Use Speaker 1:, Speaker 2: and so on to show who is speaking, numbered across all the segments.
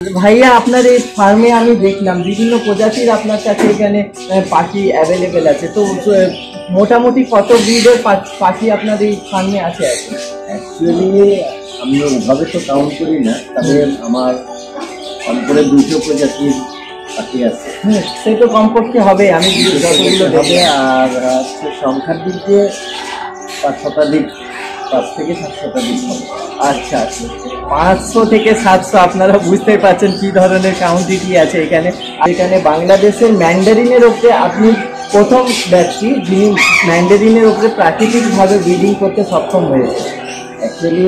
Speaker 1: ভাইয়া আপনার এই ফার্মে আমি দেখলাম বিভিন্ন প্রজাতির আপনার কাছে এখানে পাখি অ্যাভেলেবেল আছে, তো মোটামুটি কত ব্রিডের পাখি আপনার এই ফার্মে আছে এখন?
Speaker 2: অ্যাকচুয়ালি আমি ওভাবে তো কাউন্ট করি না, তবে আমার অন্তরে 200 প্রজাতির পাখি আছে।
Speaker 1: সে তো কমপক্ষে হবে, আমি যতগুলো
Speaker 2: হবে। আর সংখ্যার দিক দিয়ে 5 শতাধিক, 5 থেকে 7 শতাধিক হবে।
Speaker 1: আচ্ছা আচ্ছা, 500 থেকে 700, আপনারা বুঝতেই পারছেন কি ধরনের কাউন্টিটি আছে এখানে। এখানে বাংলাদেশের ম্যান্ডারিনের ওপরে আপনি প্রথম ব্যক্তি যিনি ম্যান্ডারিনের ওপরে প্রাকৃতিকভাবে ব্রিডিং করতে সক্ষম হয়েছে।
Speaker 2: অ্যাকচুয়ালি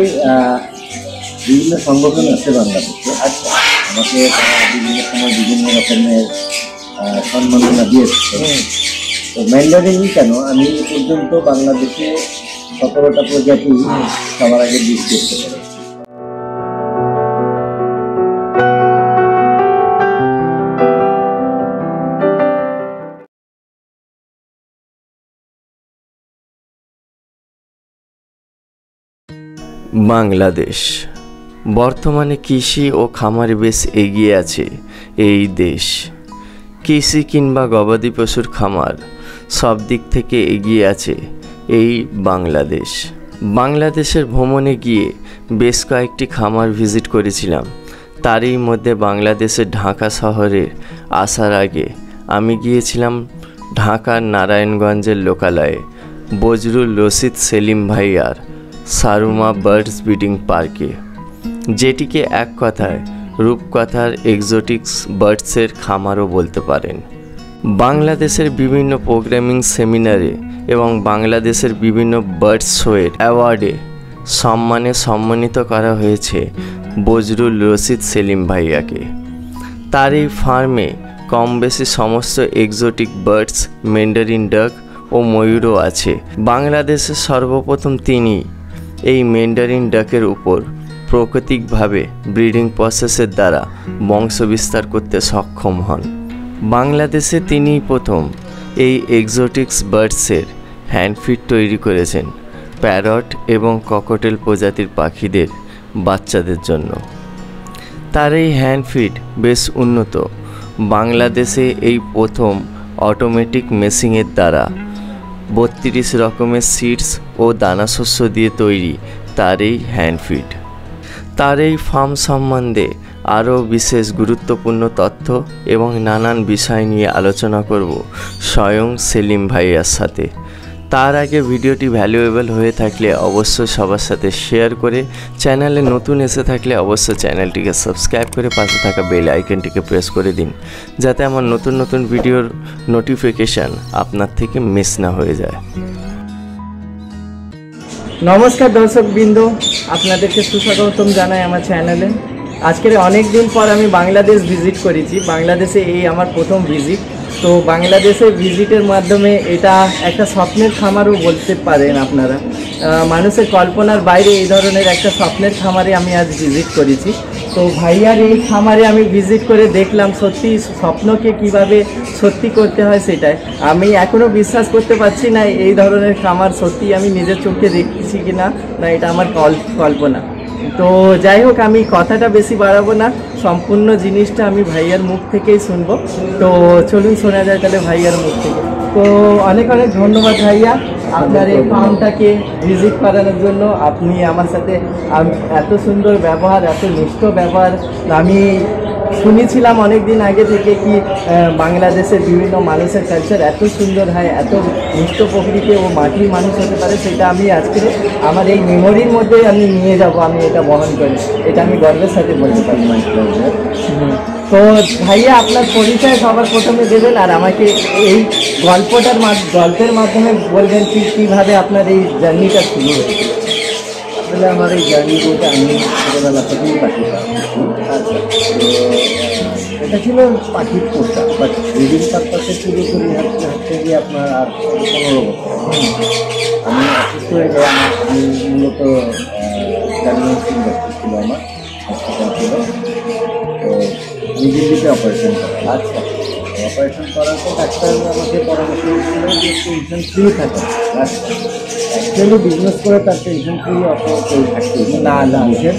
Speaker 2: বিভিন্ন সংগঠন আছে বাংলাদেশে। আচ্ছা, আমাকে তারা বিভিন্ন সময় বিভিন্ন রকমের সম্মাননা দিয়েছে। তো ম্যান্ডারিনই কেন, আমি এ পর্যন্ত বাংলাদেশে 17টা প্রজাতি সবার আগে বীজ করতে পারি।
Speaker 3: বাংলাদেশ বর্তমানে কৃষি ও খামারে বেশ এগিয়ে আছে এই দেশ। কৃষি কিংবা গবাদি পশুর খামার সব দিক থেকে এগিয়ে আছে এই বাংলাদেশ। বাংলাদেশের ভ্রমণে গিয়ে বেশ কয়েকটি খামার ভিজিট করেছিলাম। তারই মধ্যে বাংলাদেশের ঢাকা শহরে আসার আগে আমি গিয়েছিলাম ঢাকার নারায়ণগঞ্জের লোকালয়ে বজরুল রশিদ সেলিম ভাইয়ার সারুমা বার্ডস ব্রিডিং পার্কে, যেটিকে এক কথায় রূপকথার এক্সোটিক্স বার্ডসের খামারও বলতে পারেন। বাংলাদেশের বিভিন্ন প্রোগ্রামিং সেমিনারে এবং বাংলাদেশের বিভিন্ন বার্ডস শোয়ের অ্যাওয়ার্ডে সম্মানিত করা হয়েছে বজরুল রশিদ সেলিম ভাইয়াকে। তার এই ফার্মে কম বেশি সমস্ত এক্সোটিক বার্ডস, ম্যান্ডারিন ডাক ও ময়ূরও আছে। বাংলাদেশের সর্বপ্রথম তিনি এই ম্যান্ডারিন ডাকের উপর প্রাকৃতিকভাবে ব্রিডিং প্রসেসের দ্বারা বংশবিস্তার করতে সক্ষম হন। বাংলাদেশে তিনিই প্রথম এই এক্সোটিক্স বার্ডসের হ্যান্ডফিড তৈরি করেছেন প্যারট এবং ককটেল প্রজাতির পাখিদের বাচ্চাদের জন্য। তার এই হ্যান্ডফিড বেশ উন্নত। বাংলাদেশে এই প্রথম অটোমেটিক মেশিনের দ্বারা 32 রকমের সিডস ও দানাশস্য দিয়ে তৈরি তার এই হ্যান্ডফিড। তার এই ফার্ম সম্বন্ধে আরও বিশেষ গুরুত্বপূর্ণ তথ্য এবং নানান বিষয় নিয়ে আলোচনা করব স্বয়ং সেলিম ভাইয়ার সাথে। তার আগে ভিডিওটি ভ্যালুয়েবল হয়ে থাকলে অবশ্যই সবার সাথে শেয়ার করে, চ্যানেলে নতুন এসে থাকলে অবশ্যই চ্যানেলটিকে সাবস্ক্রাইব করে পাশে থাকা বেল আইকনটিকে প্রেস করে দিন, যাতে আমার নতুন নতুন ভিডিওর নোটিফিকেশান আপনার থেকে মিস না হয়ে যায়।
Speaker 1: নমস্কার দর্শকবৃন্দ, আপনাদেরকে সুস্বাগতম জানাই আমার চ্যানেলে। আজকের অনেক দিন পর আমি বাংলাদেশ ভিজিট করেছি। বাংলাদেশে এই আমার প্রথম ভিজিট। তো বাংলাদেশের ভিজিটের মাধ্যমে এটা একটা স্বপ্নের খামারও বলতে পারেন আপনারা। মানুষের কল্পনার বাইরে এই ধরনের একটা স্বপ্নের খামারে আমি আজ ভিজিট করেছি। তো ভাইয়ার এই খামারে আমি ভিজিট করে দেখলাম সত্যি স্বপ্নকে কিভাবে সত্যি করতে হয় সেটাই। আমি এখনও বিশ্বাস করতে পারছি না এই ধরনের খামার সত্যি আমি নিজের চোখে দেখছি কি না এটা আমার কল্পনা। তো যাই হোক, আমি কথাটা বেশি বাড়াবো না, সম্পূর্ণ জিনিসটা আমি ভাইয়ার মুখ থেকেই শুনবো। তো চলুন শোনা যায় তাহলে ভাইয়ার মুখ থেকে। তো অনেক অনেক ধন্যবাদ ভাইয়া আপনার এই ফার্মটাকে ভিজিট করানোর জন্য। আপনি আমার সাথে এত সুন্দর ব্যবহার, এত নিষ্ঠ ব্যবহার। আমি শুনেছিলাম অনেক দিন আগে থেকে কি বাংলাদেশের বিভিন্ন মানুষের কালচার এত সুন্দর হয়, এত নিষ্ঠ প্রকৃতি ও মাটির মানুষ হতে পারে, সেটা আমি আজকে আমার এই মেমোরির মধ্যে আমি নিয়ে যাব। আমি এটা বহন করি, এটা আমি গর্বের সাথে বলতে পারি। তো ভাইয়া আপনার পরিচয় সবার প্রথমে দেবেন, আর আমাকে এই গল্পের মাধ্যমে বলবেন কীভাবে আপনার এই জার্নিটা শুরু হয়েছে।
Speaker 2: আসলে আমার এই জার্নি বলতে আমি ছোটোবেলা থেকেই পাখি পাচ্ছি। আচ্ছা, তো এটা ছিল পাখির পোষা, বাট ব্রিডিং পারপাসে শুরু করি হচ্ছে গিয়ে আপনার আর 15 বছর। আমি অসুস্থ হয়ে যাই। আমি মূলত গার্মেন্টস ইন্ডাস্ট্রি ছিল, আমার হসপিটাল ছিল। তো দিল্লিতে অপারেশন করা। আচ্ছা, অপারেশন করার পর ডাক্তার আমাকে পরামর্শ দিয়েছিল যে টেনশন ফ্রি থাকে। আচ্ছা, অ্যাকচুয়ালি বিজনেস করে তার টেনশন ফ্রি অত কেউ থাকতেই না বুঝেন।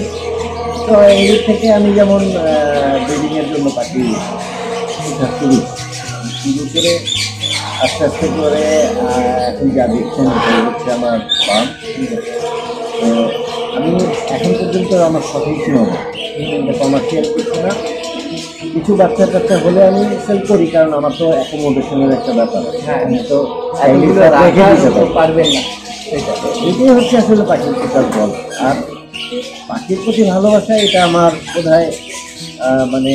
Speaker 2: তো এই থেকে আমি যেমন আসলে পাখি শুরু করে আস্তে আস্তে করে এখন যা দেখছেন এটা হচ্ছে আমার ফার্ম। তো আমি এখন পর্যন্ত আমার সঠিক ছিল না, কমার্শিয়াল কিছু না, কিছু বাচ্চা টাচ্চা হলে আমি সেল করি, কারণ আমার তো অ্যাকোমোডেশনের একটা ব্যাপার আছে।
Speaker 1: হ্যাঁ,
Speaker 2: আমি তো
Speaker 1: এগুলো
Speaker 2: রেখে
Speaker 1: রাখা
Speaker 2: দিতে পারি।
Speaker 1: পারবেন না।
Speaker 2: এটাই হচ্ছে আসলে পাখির প্রচার বল। আর পাখির প্রতি ভালোবাসা এটা আমার বোধহয় মানে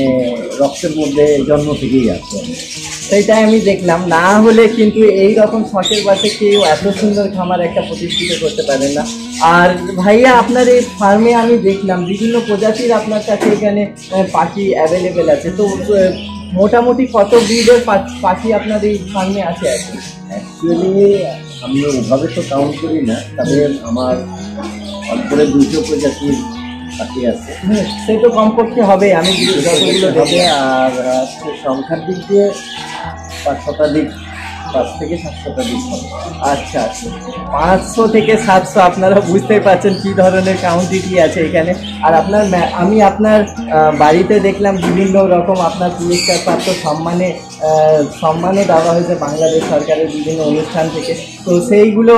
Speaker 2: রক্তের মধ্যে জন্ম থেকেই আছে।
Speaker 1: সেইটাই আমি দেখলাম, না হলে কিন্তু এই রকম শখের বাসে কেউ এত সুন্দর খামার একটা প্রতিষ্ঠিত করতে পারেন না। আর ভাইয়া আপনার এই ফার্মে আমি দেখলাম বিভিন্ন প্রজাতির আপনার কাছে এখানে পাখি অ্যাভেলেবেল আছে। তো মোটামুটি কত ব্রিডের পাখি আপনার এই ফার্মে আছে আর কি?
Speaker 2: অ্যাকচুয়ালি আমি ওভাবে তো কাউন্ট করি না, তবে আমার অন্তরে 200 প্রজাতির পাখি আছে।
Speaker 1: সে তো কমপক্ষে হবে, আমি যতগুলো
Speaker 2: হবে।
Speaker 1: দেখে।
Speaker 2: আর সংখ্যার দিক দিয়ে 5 শতাধিক, 5 থেকে 7 শতাধিক হবে।
Speaker 1: আচ্ছা আচ্ছা, 500 থেকে 700, আপনারা বুঝতেই পারছেন কি ধরনের কাউন্টিটি আছে এখানে। আর আপনার আমি আপনার বাড়িতে দেখলাম বিভিন্ন রকম আপনার পুরস্কার প্রাপ্ত সম্মানও দেওয়া হয়েছে বাংলাদেশ সরকারের বিভিন্ন অনুষ্ঠান থেকে। তো সেইগুলো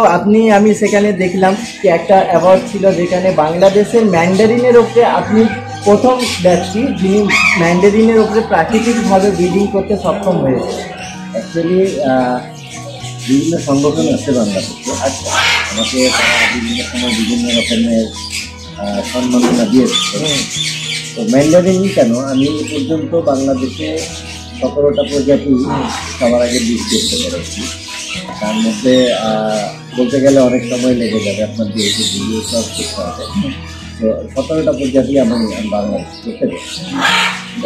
Speaker 1: আমি সেখানে দেখলাম কি একটা অ্যাওয়ার্ড ছিল যেখানে বাংলাদেশের ম্যান্ডারিনের ওপরে আপনি প্রথম ব্যক্তি যিনি ম্যান্ডারিনের ওপরে প্রাকৃতিকভাবে ব্রিডিং করতে সক্ষম হয়েছে।
Speaker 2: অ্যাকচুয়ালি বিভিন্ন সংগঠন আছে বাংলাদেশে। আচ্ছা, আমাকে তারা বিভিন্ন সময় বিভিন্ন রকমের সম্মাননা দিয়েছে। তো ম্যান্ডারিন কেন, আমি এ পর্যন্ত বাংলাদেশে 17টা প্রজাতি সবার আগে বীজ করতে পেরেছি। তার মধ্যে বলতে গেলে অনেক সময় লেগে যাবে, আপনার যেহেতু ভিডিও সব করতে হবে। তো 17টা প্রজাতি আমি বাংলাদেশ করতে পেরেছি।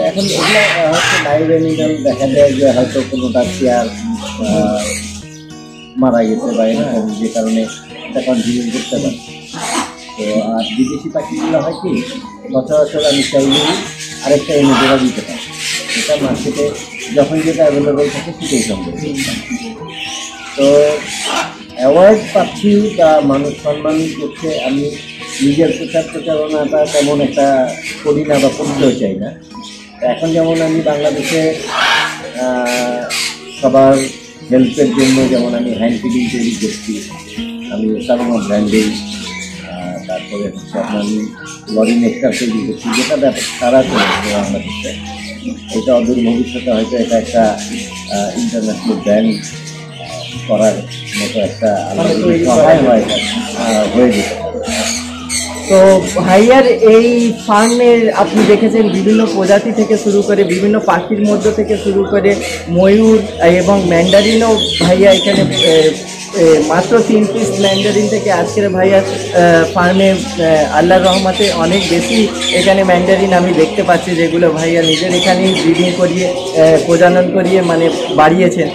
Speaker 2: এখন এগুলো হচ্ছে লাইভ অ্যানিমাল, দেখা যায় যে হয়তো কোনোটা চেয়ার মারা গেছে বা এরকম, যে কারণে এটা কন্টিনিউ করতে পারে। তো আর বিদেশি পাখিগুলো হয় কি, সচরাচর আমি চাইলেই আরেকটা এনে দেওয়া দিতে পারি, এটা মার্কেটে যখন যেটা অ্যাভেলেবল থাকে সেটাই সম্ভব। তো অ্যাওয়ার্ড পাচ্ছি বা মানুষ সম্মান করছে, আমি নিজের প্রচারণাটা তেমন একটা করি না বা করতেও চাই না। এখন যেমন আমি বাংলাদেশে সবার হেল্পের জন্য যেমন আমি হ্যান্ড ফিডিং তৈরি করছি, আমি সালমা ব্র্যান্ডিং, তারপরে হচ্ছে আপনার আমি লরি নেকটার তৈরি করছি, যেটা ব্যাপার সারা চলেছে বাংলাদেশে। এটা অদূর ভবিষ্যতে হয়তো এটা একটা ইন্টারন্যাশনাল ব্র্যান্ড করার মতো একটা সহায় হয়ে যেতে পারে।
Speaker 1: তো ভাইয়ার এই ফার্মের আপনি দেখেছেন বিভিন্ন প্রজাতি থেকে শুরু করে বিভিন্ন পাখির মধ্যে থেকে শুরু করে ময়ূর এবং ম্যান্ডারিনও ভাইয়া এখানে মাত্র 3 পিস ম্যান্ডারিন থেকে আজকের ভাইয়ার ফার্মে আল্লাহর রহমতে অনেক বেশি এখানে ম্যান্ডারিন আমি দেখতে পাচ্ছি, যেগুলো ভাইয়া নিজের এখানেই ব্রিডিং করিয়ে প্রজনন করিয়ে মানে বাড়িয়েছেন।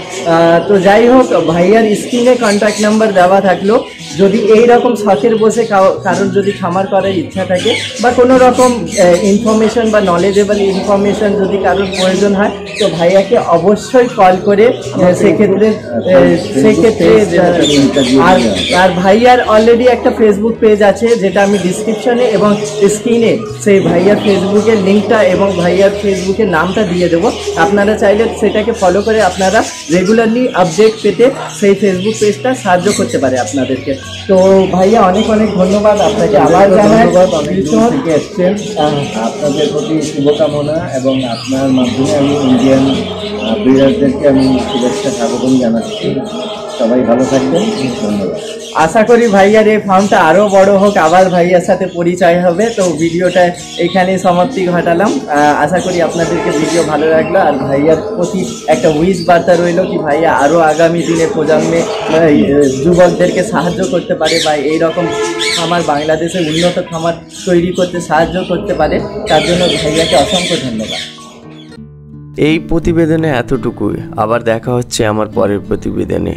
Speaker 1: তো যাই হোক, ভাইয়ার স্ক্রিনে কন্ট্যাক্ট নাম্বার দেওয়া থাকলো, যদি এই রকম শখের বসে কারোর যদি খামার করার ইচ্ছা থাকে বা কোনো রকম ইনফরমেশন বা নলেজেবল ইনফরমেশন যদি কারোর প্রয়োজন হয়, তো ভাইয়াকে অবশ্যই কল করে সেক্ষেত্রে আর ভাইয়ার অলরেডি একটা ফেসবুক পেজ আছে, যেটা আমি ডিসক্রিপশনে এবং স্ক্রিনে সেই ভাইয়ার ফেসবুকের লিঙ্কটা এবং ভাইয়ার ফেসবুকের নামটা দিয়ে দেবো। আপনারা চাইলে সেটাকে ফলো করে আপনারা রেগুলারলি আপডেট পেতে সেই ফেসবুক পেজটা সাহায্য করতে পারে আপনাদেরকে। তো ভাইয়া অনেক অনেক ধন্যবাদ আপনাকে, আবার জানাই
Speaker 2: থেকে এসছেন, আপনাদের প্রতি শুভকামনা এবং আপনার মাধ্যমে আমি ইন্ডিয়ান ব্রিডারদেরকে আমি শুভেচ্ছা স্বাগতম জানাচ্ছি। সবাই ভালো থাকবেন, ধন্যবাদ।
Speaker 1: আশা করি ভাইয়ার এই ফার্মটা আরও বড় হোক, আবার ভাইয়ার সাথে পরিচয় হবে। তো ভিডিওটা এখানেই সমাপ্তি ঘটালাম। আশা করি আপনাদেরকে ভিডিও ভালো লাগলো, আর ভাইয়ার প্রতি একটা উইশ বার্তা রইল কি ভাইয়া আরও আগামী দিনে প্রজন্মে যুবকদেরকে সাহায্য করতে পারে বা এইরকম খামার বাংলাদেশে উন্নত খামার তৈরি করতে সাহায্য করতে পারে। তার জন্য ভাইয়াকে অসংখ্য ধন্যবাদ।
Speaker 3: এই প্রতিবেদনে এতটুকুই, আবার দেখা হচ্ছে আমার পরের প্রতিবেদনে।